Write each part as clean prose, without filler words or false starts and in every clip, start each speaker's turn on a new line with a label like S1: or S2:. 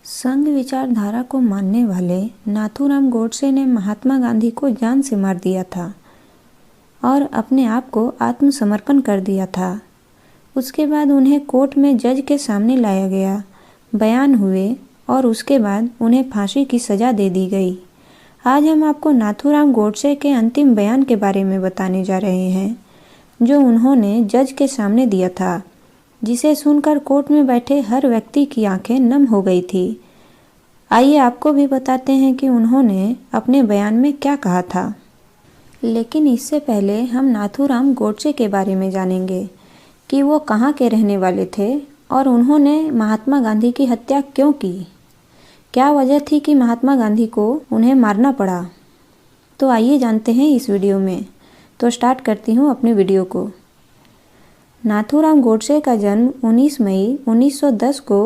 S1: संघ विचारधारा को मानने वाले नाथूराम गोडसे ने महात्मा गांधी को जान से मार दिया था और अपने आप को आत्मसमर्पण कर दिया था। उसके बाद उन्हें कोर्ट में जज के सामने लाया गया, बयान हुए और उसके बाद उन्हें फांसी की सज़ा दे दी गई। आज हम आपको नाथूराम गोडसे के अंतिम बयान के बारे में बताने जा रहे हैं, जो उन्होंने जज के सामने दिया था, जिसे सुनकर कोर्ट में बैठे हर व्यक्ति की आंखें नम हो गई थी। आइए आपको भी बताते हैं कि उन्होंने अपने बयान में क्या कहा था। लेकिन इससे पहले हम नाथूराम गोडसे के बारे में जानेंगे कि वो कहाँ के रहने वाले थे और उन्होंने महात्मा गांधी की हत्या क्यों की। क्या वजह थी कि महात्मा गांधी को उन्हें मारना पड़ा। तो आइए जानते हैं इस वीडियो में। तो स्टार्ट करती हूँ अपने वीडियो को। नाथूराम गोडसे का जन्म 19 मई 1910 को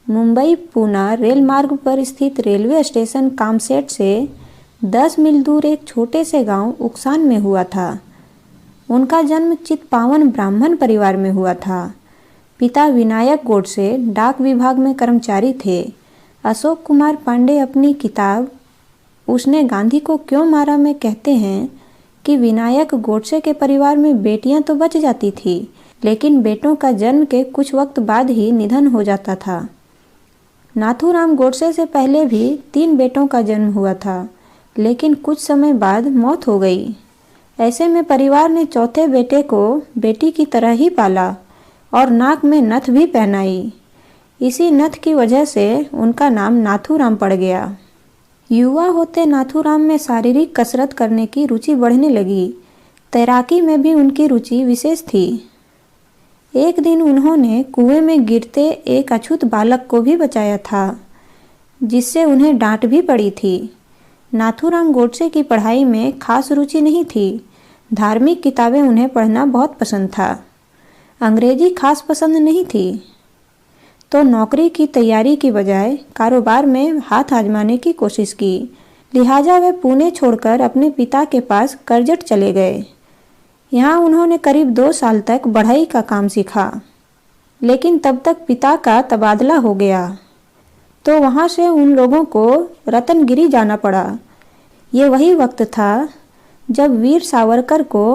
S1: मुंबई पूना रेल मार्ग पर स्थित रेलवे स्टेशन कामसेट से 10 मील दूर एक छोटे से गांव उकसान में हुआ था। उनका जन्म चितपावन ब्राह्मण परिवार में हुआ था। पिता विनायक गोडसे डाक विभाग में कर्मचारी थे। अशोक कुमार पांडे अपनी किताब उसने गांधी को क्यों मारा में कहते हैं कि विनायक गोडसे के परिवार में बेटियां तो बच जाती थी, लेकिन बेटों का जन्म के कुछ वक्त बाद ही निधन हो जाता था। नाथूराम गोडसे से पहले भी 3 बेटों का जन्म हुआ था, लेकिन कुछ समय बाद मौत हो गई। ऐसे में परिवार ने चौथे बेटे को बेटी की तरह ही पाला और नाक में नथ भी पहनाई। इसी नथ की वजह से उनका नाम नाथूराम पड़ गया। युवा होते नाथूराम में शारीरिक कसरत करने की रुचि बढ़ने लगी। तैराकी में भी उनकी रुचि विशेष थी। एक दिन उन्होंने कुएं में गिरते एक अछूत बालक को भी बचाया था, जिससे उन्हें डांट भी पड़ी थी। नाथूराम गोडसे की पढ़ाई में खास रुचि नहीं थी। धार्मिक किताबें उन्हें पढ़ना बहुत पसंद था। अंग्रेजी खास पसंद नहीं थी, तो नौकरी की तैयारी की बजाय कारोबार में हाथ आजमाने की कोशिश की। लिहाजा वे पुणे छोड़कर अपने पिता के पास करजट चले गए। यहाँ उन्होंने करीब 2 साल तक बढ़ई का काम सीखा, लेकिन तब तक पिता का तबादला हो गया, तो वहाँ से उन लोगों को रतनगिरी जाना पड़ा। ये वही वक्त था जब वीर सावरकर को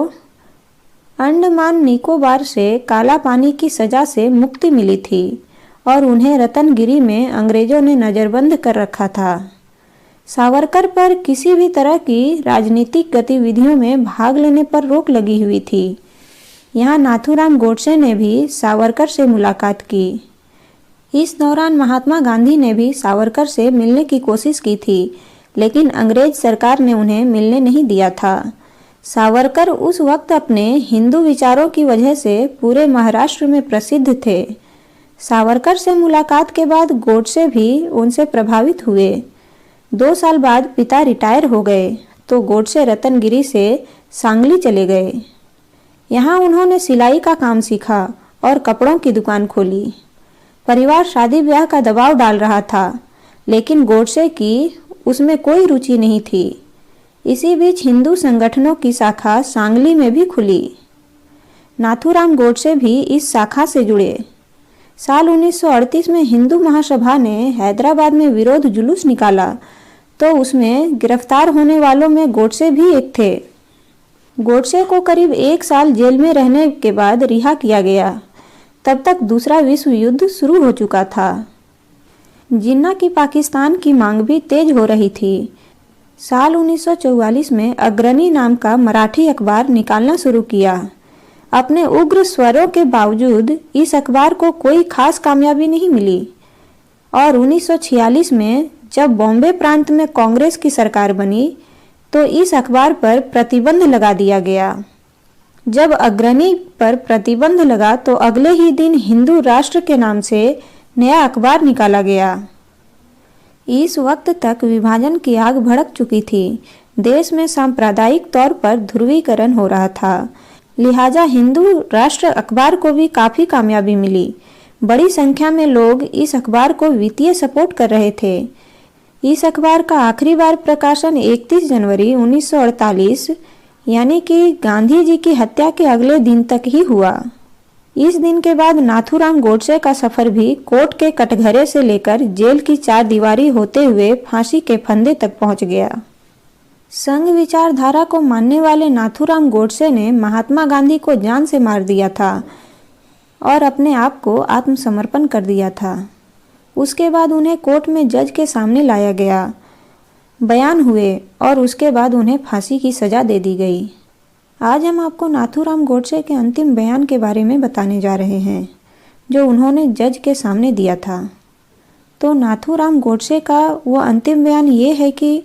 S1: अंडमान निकोबार से काला पानी की सज़ा से मुक्ति मिली थी और उन्हें रतनगिरी में अंग्रेज़ों ने नज़रबंद कर रखा था। सावरकर पर किसी भी तरह की राजनीतिक गतिविधियों में भाग लेने पर रोक लगी हुई थी। यहाँ नाथूराम गोडसे ने भी सावरकर से मुलाकात की। इस दौरान महात्मा गांधी ने भी सावरकर से मिलने की कोशिश की थी, लेकिन अंग्रेज सरकार ने उन्हें मिलने नहीं दिया था। सावरकर उस वक्त अपने हिंदू विचारों की वजह से पूरे महाराष्ट्र में प्रसिद्ध थे। सावरकर से मुलाकात के बाद गोडसे भी उनसे प्रभावित हुए। 2 साल बाद पिता रिटायर हो गए, तो गोडसे रतनगिरी से सांगली चले गए। यहाँ उन्होंने सिलाई का काम सीखा और कपड़ों की दुकान खोली। परिवार शादी ब्याह का दबाव डाल रहा था, लेकिन गोडसे की उसमें कोई रुचि नहीं थी। इसी बीच हिंदू संगठनों की शाखा सांगली में भी खुली। नाथूराम गोडसे भी इस शाखा से जुड़े। साल 1938 में हिंदू महासभा ने हैदराबाद में विरोध जुलूस निकाला, तो उसमें गिरफ्तार होने वालों में गोडसे भी एक थे। गोडसे को करीब 1 साल जेल में रहने के बाद रिहा किया गया। तब तक दूसरा विश्व युद्ध शुरू हो चुका था। जिन्ना की पाकिस्तान की मांग भी तेज हो रही थी। साल 1944 में अग्रणी नाम का मराठी अखबार निकालना शुरू किया। अपने उग्र स्वरों के बावजूद इस अखबार को कोई खास कामयाबी नहीं मिली और 1946 में जब बॉम्बे प्रांत में कांग्रेस की सरकार बनी, तो इस अखबार पर प्रतिबंध लगा दिया गया। जब अग्रणी पर प्रतिबंध लगा, तो अगले ही दिन हिंदू राष्ट्र के नाम से नया अखबार निकाला गया। इस वक्त तक विभाजन की आग भड़क चुकी थी। देश में सांप्रदायिक तौर पर ध्रुवीकरण हो रहा था। लिहाजा हिंदू राष्ट्र अखबार को भी काफ़ी कामयाबी मिली। बड़ी संख्या में लोग इस अखबार को वित्तीय सपोर्ट कर रहे थे। इस अखबार का आखिरी बार प्रकाशन 31 जनवरी 1948 यानी कि गांधी जी की हत्या के अगले दिन तक ही हुआ। इस दिन के बाद नाथूराम गोडसे का सफर भी कोर्ट के कटघरे से लेकर जेल की चारदीवारी होते हुए फांसी के फंदे तक पहुंच गया। संघ विचारधारा को मानने वाले नाथूराम गोडसे ने महात्मा गांधी को जान से मार दिया था और अपने आप को आत्मसमर्पण कर दिया था। उसके बाद उन्हें कोर्ट में जज के सामने लाया गया, बयान हुए और उसके बाद उन्हें फांसी की सज़ा दे दी गई। आज हम आपको नाथूराम गोडसे के अंतिम बयान के बारे में बताने जा रहे हैं जो उन्होंने जज के सामने दिया था। तो नाथूराम गोडसे का वो अंतिम बयान ये है कि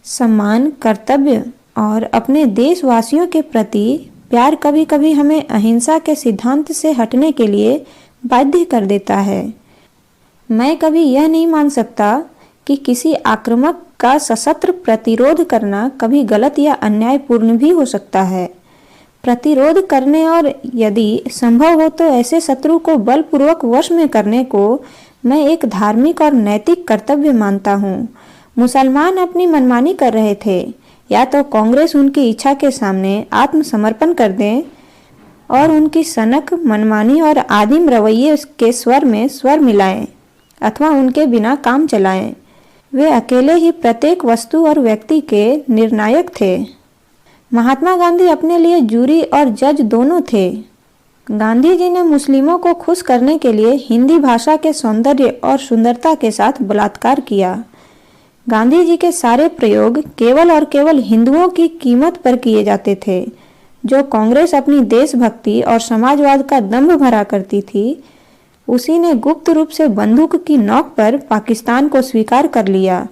S1: सम्मान, कर्तव्य और अपने देशवासियों के प्रति प्यार कभी कभी हमें अहिंसा के सिद्धांत से हटने के लिए बाध्य कर देता है। मैं कभी यह नहीं मान सकता कि किसी आक्रामक का सशस्त्र प्रतिरोध करना कभी गलत या अन्यायपूर्ण भी हो सकता है। प्रतिरोध करने और यदि संभव हो तो ऐसे शत्रु को बलपूर्वक वश में करने को मैं एक धार्मिक और नैतिक कर्तव्य मानता हूँ। मुसलमान अपनी मनमानी कर रहे थे, या तो कांग्रेस उनकी इच्छा के सामने आत्मसमर्पण कर दें और उनकी सनक, मनमानी और आदिम रवैये के स्वर में स्वर मिलाएं, अथवा उनके बिना काम चलाएं। वे अकेले ही प्रत्येक वस्तु और व्यक्ति के निर्णायक थे। महात्मा गांधी अपने लिए जूरी और जज दोनों थे। गांधी जी ने मुस्लिमों को खुश करने के लिए हिंदी भाषा के सौंदर्य और सुंदरता के साथ बलात्कार किया। गांधी जी के सारे प्रयोग केवल और केवल हिंदुओं की कीमत पर किए जाते थे। जो कांग्रेस अपनी देशभक्ति और समाजवाद का दंभ भरा करती थी, उसी ने गुप्त रूप से बंदूक की नोक पर पाकिस्तान को स्वीकार कर लिया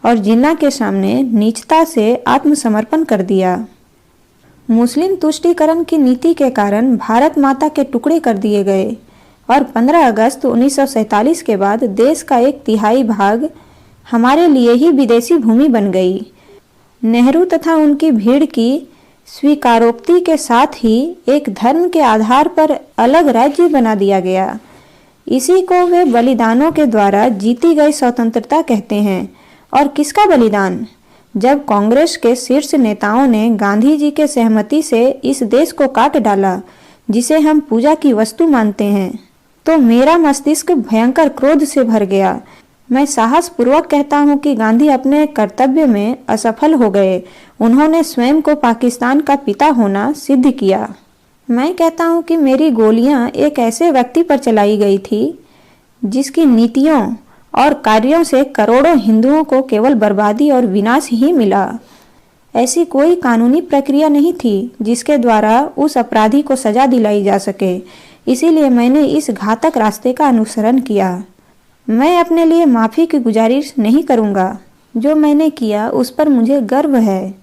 S1: और जिन्ना के सामने नीचता से आत्मसमर्पण कर दिया। मुस्लिम तुष्टीकरण की नीति के कारण भारत माता के टुकड़े कर दिए गए और 15 अगस्त 1947 के बाद देश का 1/3 भाग हमारे लिए ही विदेशी भूमि बन गई। नेहरू तथा उनकी भीड़ की स्वीकारोक्ति के साथ ही एक धर्म के आधार पर अलग राज्य बना दिया गया। इसी को वे बलिदानों के द्वारा जीती गई स्वतंत्रता कहते हैं। और किसका बलिदान? जब कांग्रेस के शीर्ष नेताओं ने गांधी जी के सहमति से इस देश को काट डाला जिसे हम पूजा की वस्तु मानते हैं, तो मेरा मस्तिष्क भयंकर क्रोध से भर गया। मैं साहस पूर्वक कहता हूँ कि गांधी अपने कर्तव्य में असफल हो गए। उन्होंने स्वयं को पाकिस्तान का पिता होना सिद्ध किया। मैं कहता हूँ कि मेरी गोलियाँ एक ऐसे व्यक्ति पर चलाई गई थी जिसकी नीतियों और कार्यों से करोड़ों हिंदुओं को केवल बर्बादी और विनाश ही मिला। ऐसी कोई कानूनी प्रक्रिया नहीं थी जिसके द्वारा उस अपराधी को सजा दिलाई जा सके। इसीलिए मैंने इस घातक रास्ते का अनुसरण किया। मैं अपने लिए माफ़ी की गुजारिश नहीं करूँगा। जो मैंने किया उस पर मुझे गर्व है।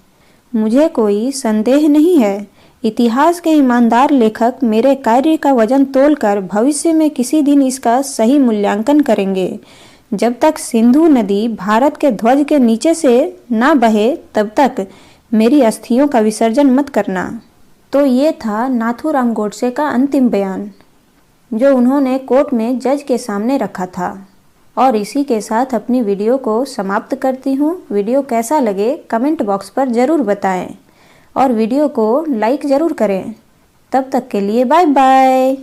S1: मुझे कोई संदेह नहीं है। इतिहास के ईमानदार लेखक मेरे कार्य का वजन तोलकर भविष्य में किसी दिन इसका सही मूल्यांकन करेंगे। जब तक सिंधु नदी भारत के ध्वज के नीचे से ना बहे तब तक मेरी अस्थियों का विसर्जन मत करना। तो ये था नाथूराम गोडसे का अंतिम बयान जो उन्होंने कोर्ट में जज के सामने रखा था। और इसी के साथ अपनी वीडियो को समाप्त करती हूँ। वीडियो कैसा लगे कमेंट बॉक्स पर ज़रूर बताएं और वीडियो को लाइक ज़रूर करें। तब तक के लिए बाय बाय।